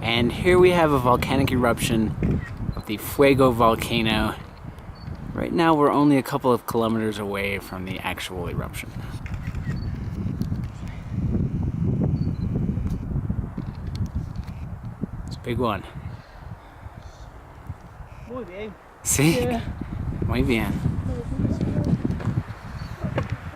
And here we have a volcanic eruption of the Fuego Volcano. Right now we're only a couple of kilometers away from the actual eruption. It's a big one. Muy bien. Sí, Yeah. muy bien.